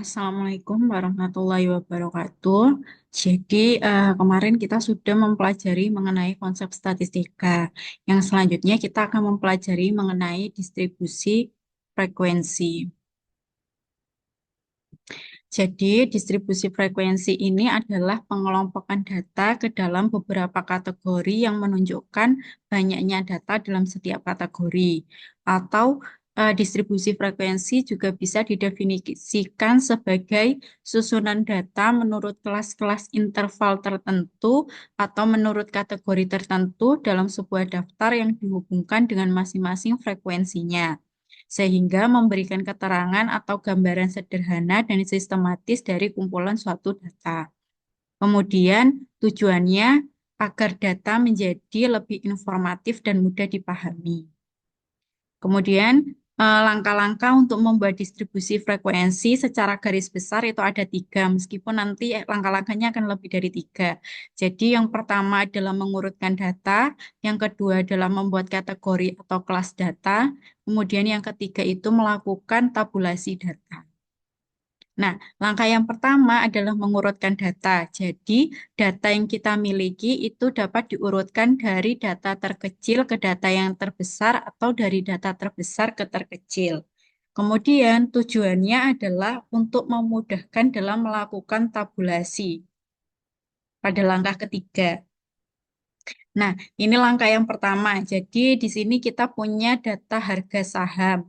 Assalamualaikum warahmatullahi wabarakatuh. Jadi, kemarin kita sudah mempelajari mengenai konsep statistika. Yang selanjutnya kita akan mempelajari mengenai distribusi frekuensi. Jadi, distribusi frekuensi ini adalah pengelompokan data ke dalam beberapa kategori yang menunjukkan banyaknya data dalam setiap kategori. Atau distribusi frekuensi juga bisa didefinisikan sebagai susunan data menurut kelas-kelas interval tertentu atau menurut kategori tertentu dalam sebuah daftar yang dihubungkan dengan masing-masing frekuensinya sehingga memberikan keterangan atau gambaran sederhana dan sistematis dari kumpulan suatu data. Kemudian tujuannya agar data menjadi lebih informatif dan mudah dipahami. Kemudian langkah-langkah untuk membuat distribusi frekuensi secara garis besar itu ada tiga, meskipun nanti langkah-langkahnya akan lebih dari tiga. Jadi yang pertama adalah mengurutkan data, yang kedua adalah membuat kategori atau kelas data, kemudian yang ketiga itu melakukan tabulasi data. Nah, langkah yang pertama adalah mengurutkan data. Jadi, data yang kita miliki itu dapat diurutkan dari data terkecil ke data yang terbesar atau dari data terbesar ke terkecil. Kemudian, tujuannya adalah untuk memudahkan dalam melakukan tabulasi pada langkah ketiga. Nah, ini langkah yang pertama. Jadi, di sini kita punya data harga saham.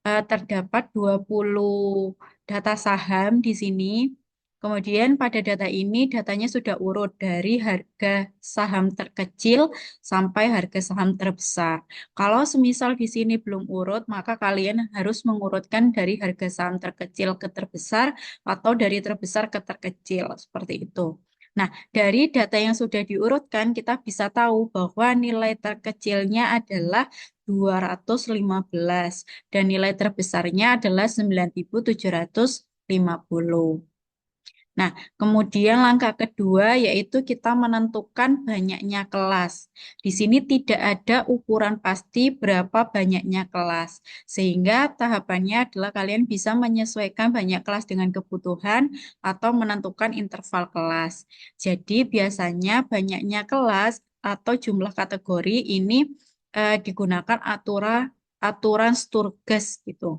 Terdapat 20 data saham di sini. Kemudian pada data ini datanya sudah urut dari harga saham terkecil sampai harga saham terbesar. Kalau semisal di sini belum urut, maka kalian harus mengurutkan dari harga saham terkecil ke terbesar atau dari terbesar ke terkecil, seperti itu. Nah, dari data yang sudah diurutkan, kita bisa tahu bahwa nilai terkecilnya adalah 215 dan nilai terbesarnya adalah 9.750. Nah, kemudian langkah kedua yaitu kita menentukan banyaknya kelas. Di sini tidak ada ukuran pasti berapa banyaknya kelas, sehingga tahapannya adalah kalian bisa menyesuaikan banyak kelas dengan kebutuhan atau menentukan interval kelas. Jadi, biasanya banyaknya kelas atau jumlah kategori ini digunakan aturan Sturges gitu.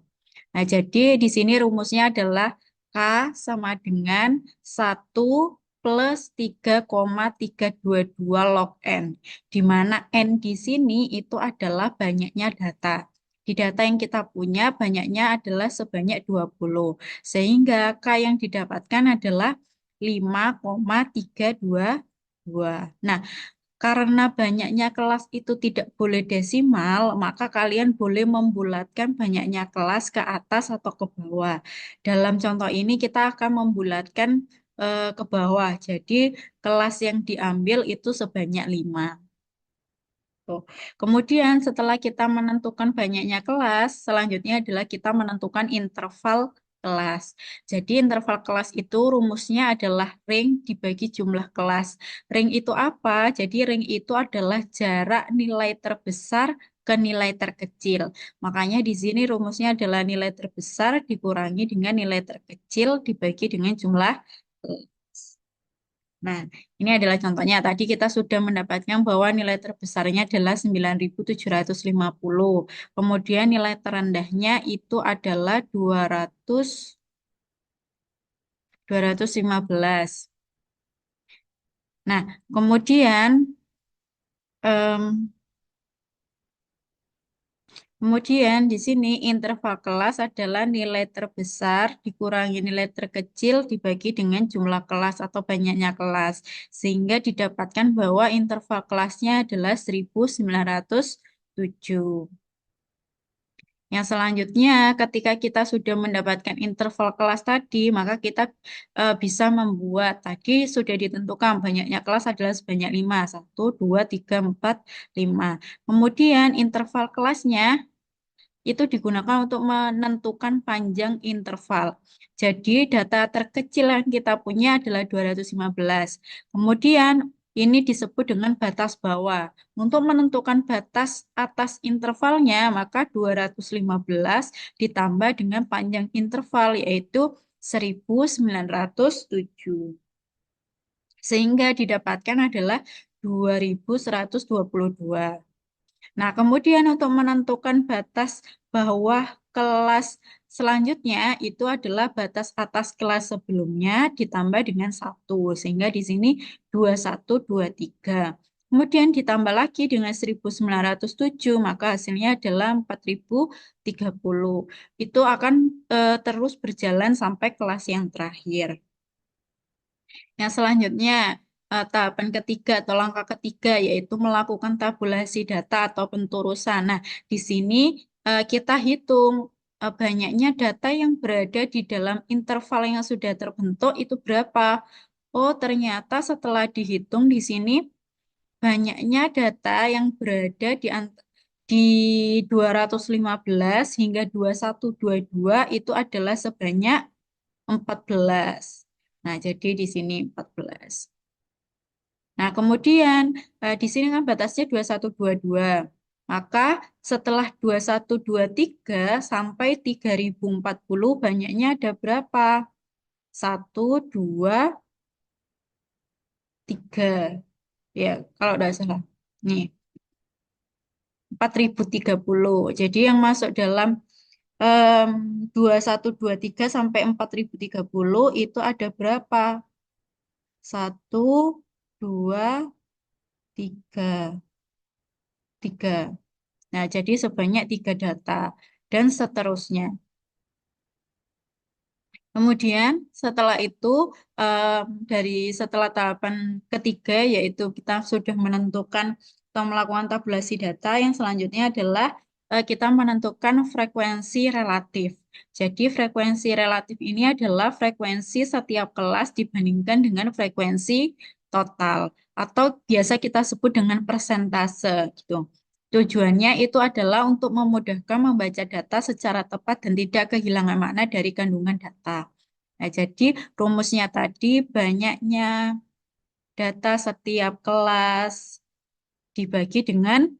Nah, jadi di sini rumusnya adalah K sama dengan 1 plus 3,322 log N, di mana N di sini itu adalah banyaknya data. Di data yang kita punya banyaknya adalah sebanyak 20, sehingga K yang didapatkan adalah 5,322. Nah, karena banyaknya kelas itu tidak boleh desimal, maka kalian boleh membulatkan banyaknya kelas ke atas atau ke bawah. Dalam contoh ini kita akan membulatkan ke bawah. Jadi kelas yang diambil itu sebanyak 5. Tuh. Kemudian setelah kita menentukan banyaknya kelas, selanjutnya adalah kita menentukan interval kelas. Jadi interval kelas itu rumusnya adalah ring dibagi jumlah kelas. Ring itu apa? Jadi ring itu adalah jarak nilai terbesar ke nilai terkecil. Makanya di sini rumusnya adalah nilai terbesar dikurangi dengan nilai terkecil dibagi dengan jumlah kelas. Nah, ini adalah contohnya. Tadi kita sudah mendapatkan bahwa nilai terbesarnya adalah 9.750. Kemudian nilai terendahnya itu adalah 215. Nah, em, kemudian di sini interval kelas adalah nilai terbesar dikurangi nilai terkecil dibagi dengan jumlah kelas atau banyaknya kelas. Sehingga didapatkan bahwa interval kelasnya adalah 1907. Yang selanjutnya, ketika kita sudah mendapatkan interval kelas tadi, maka kita bisa membuat, tadi sudah ditentukan banyaknya kelas adalah sebanyak 5. 1, 2, 3, 4, 5. Kemudian interval kelasnya itu digunakan untuk menentukan panjang interval. Jadi data terkecil yang kita punya adalah 215. Kemudian ini disebut dengan batas bawah. Untuk menentukan batas atas intervalnya, maka 215 ditambah dengan panjang interval, yaitu 1907. Sehingga didapatkan adalah 2122. Nah, kemudian untuk menentukan batas bawah kelas selanjutnya itu adalah batas atas kelas sebelumnya ditambah dengan 1. Sehingga di sini 2123. Kemudian ditambah lagi dengan 1907, maka hasilnya adalah 4030. Itu akan terus berjalan sampai kelas yang terakhir. Yang selanjutnya, tahapan ketiga atau langkah ketiga yaitu melakukan tabulasi data atau penturusan. Nah, di sini kita hitung banyaknya data yang berada di dalam interval yang sudah terbentuk itu berapa. Oh, ternyata setelah dihitung di sini banyaknya data yang berada di 215 hingga 2122 itu adalah sebanyak 14. Nah, jadi di sini 14. Nah, kemudian di sini kan batasnya 2122. Maka setelah 2123 sampai 3040 banyaknya ada berapa? 1, 2, 3. Ya, kalau tidak salah. Nih, 4030. Jadi yang masuk dalam 2123 sampai 4030 itu ada berapa? 1, 2, 3. 3. Nah, jadi sebanyak 3 data dan seterusnya. Kemudian setelah itu setelah tahapan ketiga yaitu kita sudah menentukan atau melakukan tabulasi data, yang selanjutnya adalah kita menentukan frekuensi relatif. Jadi frekuensi relatif ini adalah frekuensi setiap kelas dibandingkan dengan frekuensi total atau biasa kita sebut dengan persentase gitu. Tujuannya itu adalah untuk memudahkan membaca data secara tepat dan tidak kehilangan makna dari kandungan data. Nah, jadi rumusnya tadi banyaknya data setiap kelas dibagi dengan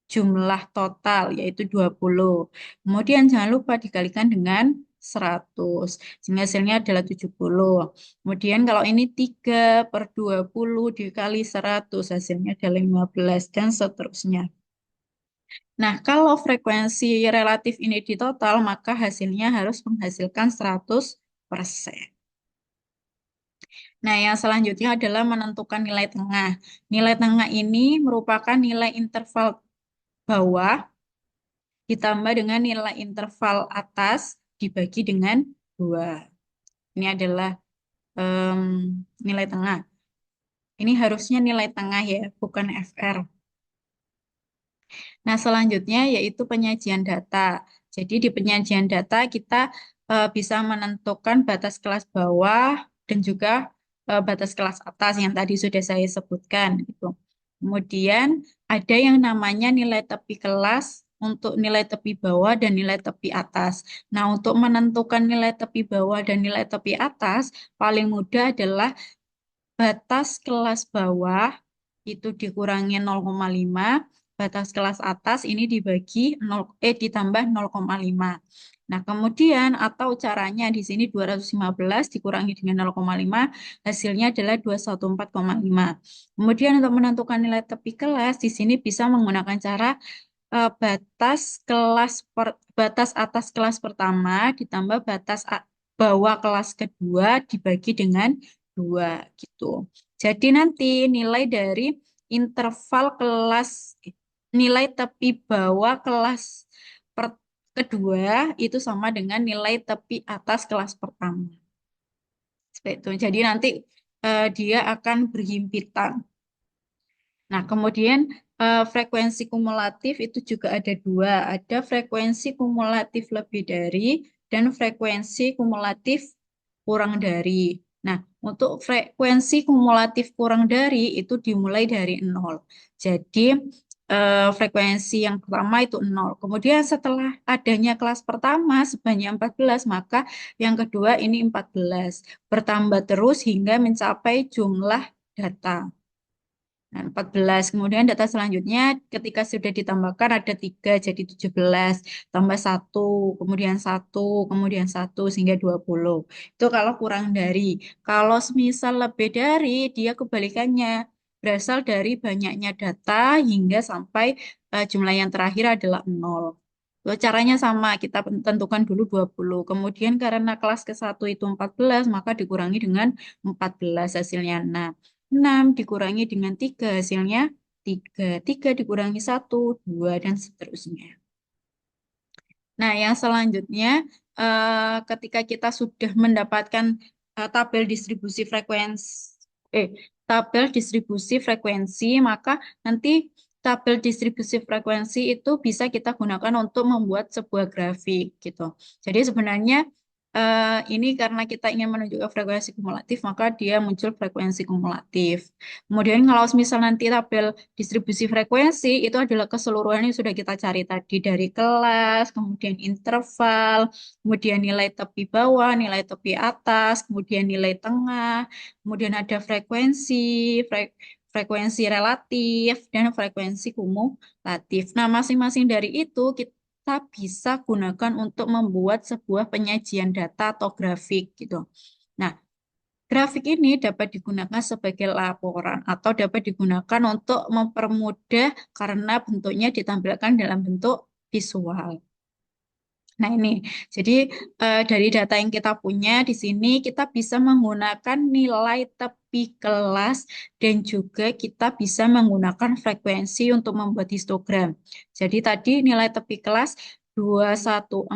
jumlah total yaitu 20. Kemudian jangan lupa dikalikan dengan 100. Sehingga hasilnya adalah 70. Kemudian kalau ini 3/20 dikali 100 hasilnya adalah 15 dan seterusnya. Nah, kalau frekuensi relatif ini ditotal, maka hasilnya harus menghasilkan 100%. Nah, yang selanjutnya adalah menentukan nilai tengah. Nilai tengah ini merupakan nilai interval bawah ditambah dengan nilai interval atas dibagi dengan 2. Ini adalah em, nilai tengah. Ini harusnya nilai tengah ya, bukan FR. Nah, selanjutnya yaitu penyajian data. Jadi di penyajian data kita bisa menentukan batas kelas bawah dan juga batas kelas atas yang tadi sudah saya sebutkan gitu. Kemudian ada yang namanya nilai tepi kelas untuk nilai tepi bawah dan nilai tepi atas. Nah, untuk menentukan nilai tepi bawah dan nilai tepi atas, paling mudah adalah batas kelas bawah itu dikurangi 0,5, batas kelas atas ini dibagi ditambah 0,5. Nah, kemudian atau caranya di sini 215 dikurangi dengan 0,5 hasilnya adalah 214,5. Kemudian untuk menentukan nilai tepi kelas di sini bisa menggunakan cara batas atas kelas pertama ditambah bawah kelas kedua dibagi dengan 2 gitu. Jadi nanti nilai dari interval kelas nilai tepi bawah kelas kedua itu sama dengan nilai tepi atas kelas pertama. Seperti itu. Jadi nanti dia akan berhimpitan. Nah, kemudian frekuensi kumulatif itu juga ada 2. Ada frekuensi kumulatif lebih dari dan frekuensi kumulatif kurang dari. Nah, untuk frekuensi kumulatif kurang dari itu dimulai dari 0. Jadi, frekuensi yang pertama itu 0. Kemudian setelah adanya kelas pertama sebanyak 14, maka yang kedua ini 14. Bertambah terus hingga mencapai jumlah data. Nah, 14. Kemudian data selanjutnya ketika sudah ditambahkan ada 3 jadi 17. Tambah satu, kemudian satu, kemudian satu sehingga 20. Itu kalau kurang dari. Kalau semisal lebih dari, dia kebalikannya. Berasal dari banyaknya data hingga sampai jumlah yang terakhir adalah 0. Caranya sama, kita tentukan dulu 20. Kemudian karena kelas ke-1 itu 14, maka dikurangi dengan 14 hasilnya 6. 6 dikurangi dengan 3 hasilnya 3. 3 dikurangi satu 2 dan seterusnya. Nah, yang selanjutnya, ketika kita sudah mendapatkan tabel distribusi eh, frekuensi, maka nanti tabel distribusi frekuensi itu bisa kita gunakan untuk membuat sebuah grafik gitu. Jadi sebenarnya ini karena kita ingin menunjukkan frekuensi kumulatif, maka dia muncul frekuensi kumulatif. Kemudian kalau misal nanti tabel distribusi frekuensi itu adalah keseluruhan yang sudah kita cari tadi dari kelas, kemudian interval, kemudian nilai tepi bawah, nilai tepi atas, kemudian nilai tengah, kemudian ada frekuensi relatif, dan frekuensi kumulatif. Nah, masing-masing dari itu kita bisa gunakan untuk membuat sebuah penyajian data atau grafik gitu. Nah, grafik ini dapat digunakan sebagai laporan atau dapat digunakan untuk mempermudah karena bentuknya ditampilkan dalam bentuk visual. Nah ini, jadi dari data yang kita punya di sini kita bisa menggunakan nilai tepi kelas dan juga kita bisa menggunakan frekuensi untuk membuat histogram. Jadi tadi nilai tepi kelas 214,5,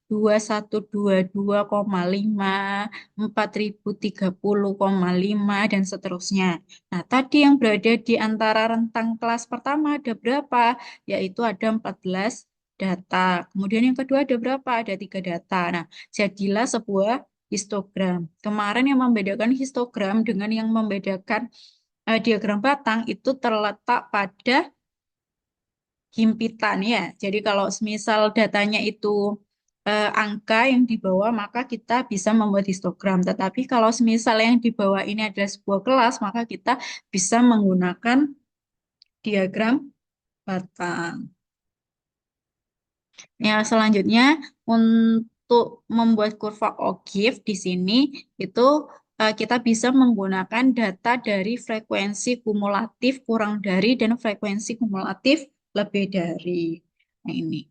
2122,5, 4030,5 dan seterusnya. Nah, tadi yang berada di antara rentang kelas pertama ada berapa? Yaitu ada 14 data. Kemudian yang kedua ada berapa? Ada 3 data. Nah, jadilah sebuah histogram. Kemarin yang membedakan histogram dengan yang membedakan diagram batang itu terletak pada himpitan ya. Jadi kalau misal datanya itu angka yang di bawah, maka kita bisa membuat histogram. Tetapi kalau misal yang di bawah ini adalah sebuah kelas, maka kita bisa menggunakan diagram batang. Ya, selanjutnya untuk membuat kurva Ogif di sini itu kita bisa menggunakan data dari frekuensi kumulatif kurang dari dan frekuensi kumulatif lebih dari. Nah, ini.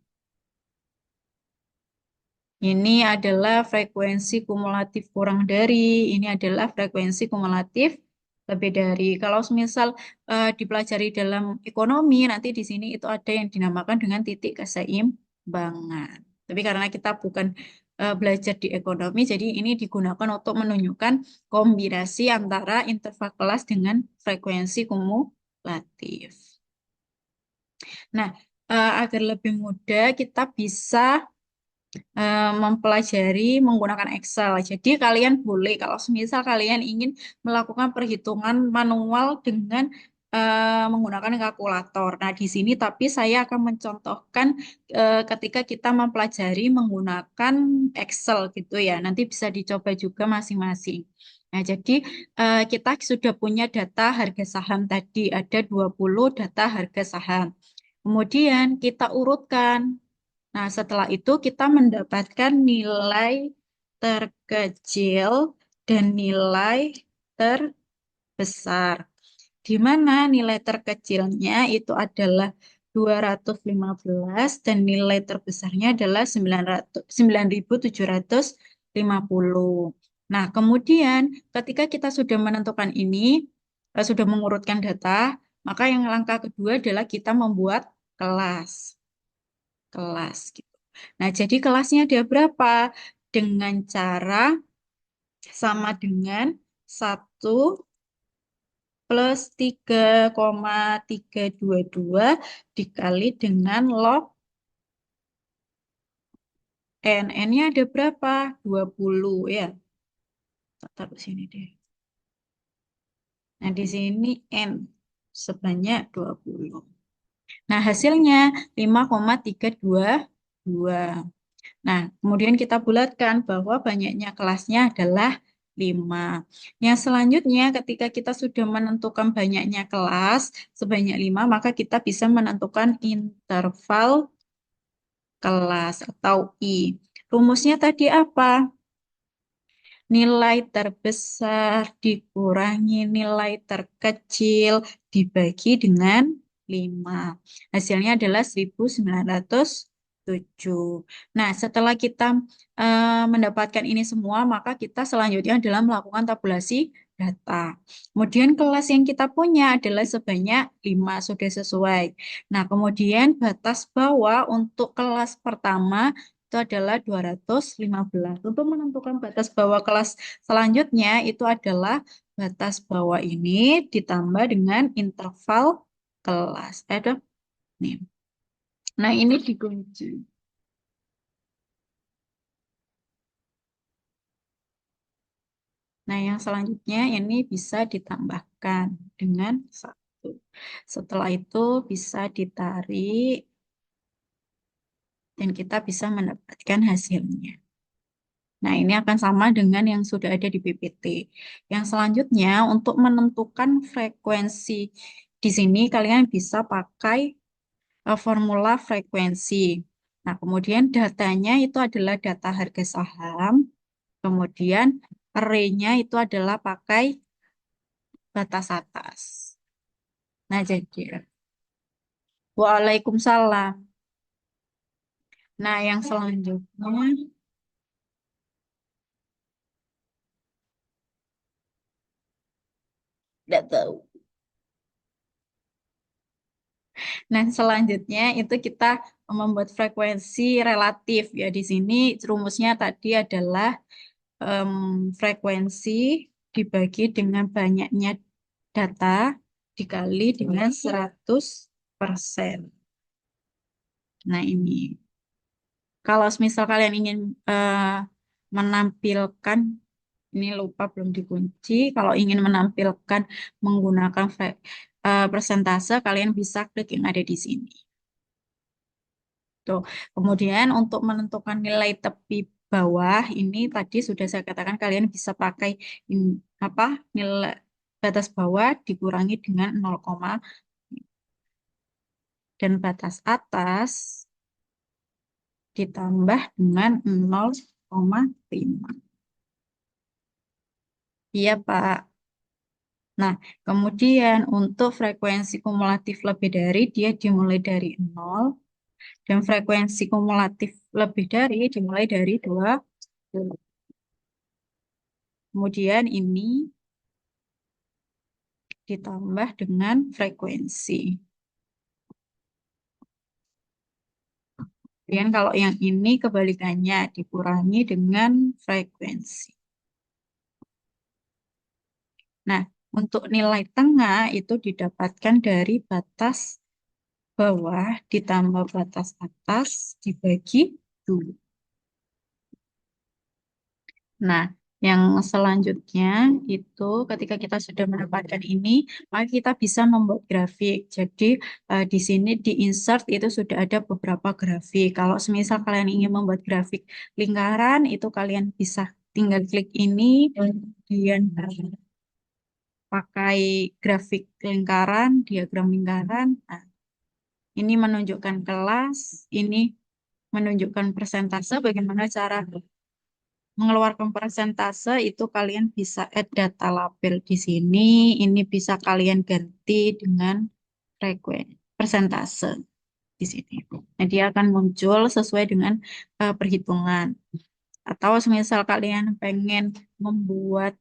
Ini adalah frekuensi kumulatif kurang dari, ini adalah frekuensi kumulatif lebih dari. Kalau misal dipelajari dalam ekonomi, nanti di sini itu ada yang dinamakan dengan titik keseimbangan. Tapi karena kita bukan belajar di ekonomi, jadi ini digunakan untuk menunjukkan kombinasi antara interval kelas dengan frekuensi kumulatif. Nah, agar lebih mudah, kita bisa mempelajari menggunakan Excel. Jadi kalian boleh kalau semisal kalian ingin melakukan perhitungan manual dengan menggunakan kalkulator. Nah, di sini tapi saya akan mencontohkan ketika kita mempelajari menggunakan Excel gitu ya. Nanti bisa dicoba juga masing-masing. Nah, jadi kita sudah punya data harga saham tadi, ada 20 data harga saham. Kemudian kita urutkan. Nah, setelah itu kita mendapatkan nilai terkecil dan nilai terbesar. Di mana nilai terkecilnya itu adalah 215 dan nilai terbesarnya adalah 9.750. Nah, kemudian ketika kita sudah menentukan ini, sudah mengurutkan data, maka yang langkah kedua adalah kita membuat kelas. Kelas gitu. Nah, jadi kelasnya ada berapa? Dengan cara sama dengan 1 plus 3,322 dikali dengan log N. N-nya ada berapa? 20 ya. Tak taruh sini deh. Nah, di sini N sebanyak 20. Nah, hasilnya 5,322. Nah, kemudian kita bulatkan bahwa banyaknya kelasnya adalah 5. Yang selanjutnya, ketika kita sudah menentukan banyaknya kelas sebanyak 5, maka kita bisa menentukan interval kelas atau I. Rumusnya tadi apa? Nilai terbesar dikurangi nilai terkecil dibagi dengan 5. Hasilnya adalah 1907. Nah, setelah kita mendapatkan ini semua, maka kita selanjutnya adalah melakukan tabulasi data. Kemudian kelas yang kita punya adalah sebanyak 5, sudah sesuai. Nah, kemudian batas bawah untuk kelas pertama itu adalah 215. Untuk menentukan batas bawah kelas selanjutnya itu adalah batas bawah ini ditambah dengan interval kelas. Ada nih. Nah, ini dikunci. Nah, yang selanjutnya ini bisa ditambahkan dengan 1. Setelah itu bisa ditarik dan kita bisa mendapatkan hasilnya. Nah, ini akan sama dengan yang sudah ada di PPT. Yang selanjutnya, untuk menentukan frekuensi di sini, kalian bisa pakai formula frekuensi. Nah, kemudian datanya itu adalah data harga saham. Kemudian array-nya itu adalah pakai batas atas. Nah, jadi, Waalaikumsalam. Nah, yang selanjutnya, tidak tahu. Nah, selanjutnya itu kita membuat frekuensi relatif ya. Di sini rumusnya tadi adalah em, frekuensi dibagi dengan banyaknya data dikali dengan 100%. Nah, ini. Kalau misal kalian ingin menampilkan, ini lupa belum dikunci, kalau ingin menampilkan menggunakan persentase, kalian bisa klik yang ada di sini. Tuh. Kemudian untuk menentukan nilai tepi bawah ini tadi sudah saya katakan kalian bisa pakai apa nilai batas bawah dikurangi dengan 0, dan batas atas ditambah dengan 0,5. Iya, Pak. Nah, kemudian untuk frekuensi kumulatif lebih dari dia dimulai dari 0 dan frekuensi kumulatif lebih dari dimulai dari 20. Kemudian ini ditambah dengan frekuensi. Kemudian kalau yang ini kebalikannya dikurangi dengan frekuensi. Nah, untuk nilai tengah itu didapatkan dari batas bawah ditambah batas atas dibagi 2. Nah, yang selanjutnya itu ketika kita sudah mendapatkan ini, maka kita bisa membuat grafik. Jadi di sini di insert itu sudah ada beberapa grafik. Kalau semisal kalian ingin membuat grafik lingkaran, itu kalian bisa tinggal klik ini, kemudian pakai grafik lingkaran, diagram lingkaran. Nah, ini menunjukkan kelas, ini menunjukkan persentase. Bagaimana cara mengeluarkan persentase itu kalian bisa add data label di sini. Ini bisa kalian ganti dengan persentase di sini. Nah, dia akan muncul sesuai dengan perhitungan. Atau semisal kalian pengen membuat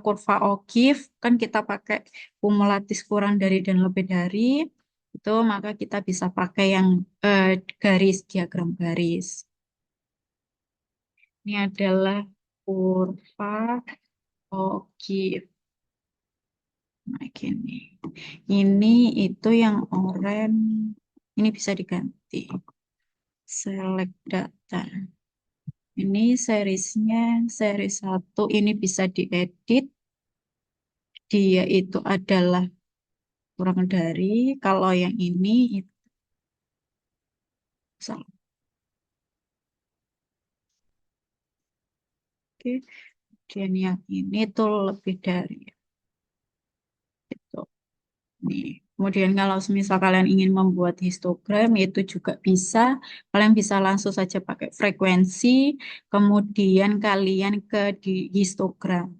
kurva O'Keeffe, kan kita pakai kumulatif kurang dari dan lebih dari, itu maka kita bisa pakai yang garis, diagram garis. Ini adalah kurva O'Keeffe. Nah, gini. Ini itu yang oranye. Ini bisa diganti. Select data. Ini seriesnya, seri 1. Ini bisa diedit. Dia itu adalah kurang dari. Kalau yang ini itu salah. Oke. Dan yang ini tuh lebih dari itu. Nih. Kemudian kalau misal kalian ingin membuat histogram itu juga bisa. Kalian bisa langsung saja pakai frekuensi, kemudian kalian ke di histogram.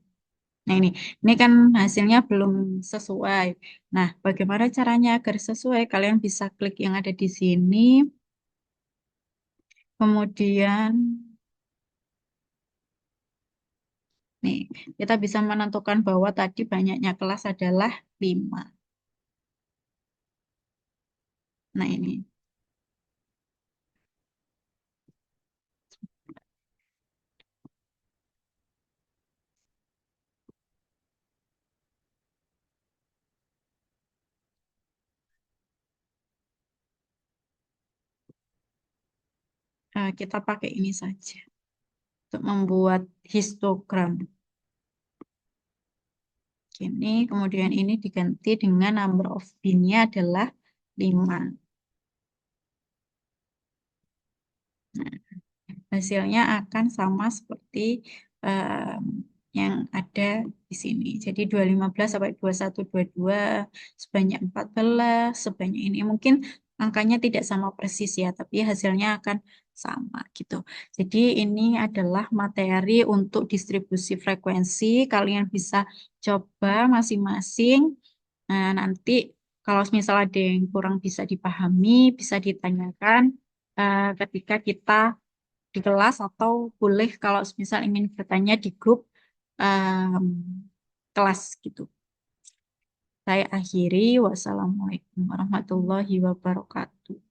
Nah ini kan hasilnya belum sesuai. Nah, bagaimana caranya agar sesuai? Kalian bisa klik yang ada di sini, kemudian nih kita bisa menentukan bahwa tadi banyaknya kelas adalah 5. Nah ini. Kita pakai ini saja untuk membuat histogram. Ini kemudian ini diganti dengan number of bin-nya adalah 5. Nah, hasilnya akan sama seperti em, yang ada di sini. Jadi 215 sampai 2122 sebanyak 14 sebanyak ini. Mungkin angkanya tidak sama persis ya, tapi hasilnya akan sama gitu. Jadi ini adalah materi untuk distribusi frekuensi. Kalian bisa coba masing-masing. Nah, nanti kalau misal ada yang kurang bisa dipahami, bisa ditanyakan ketika kita di kelas atau boleh kalau misal ingin bertanya di grup em, kelas gitu. Saya akhiri. Wassalamualaikum warahmatullahi wabarakatuh.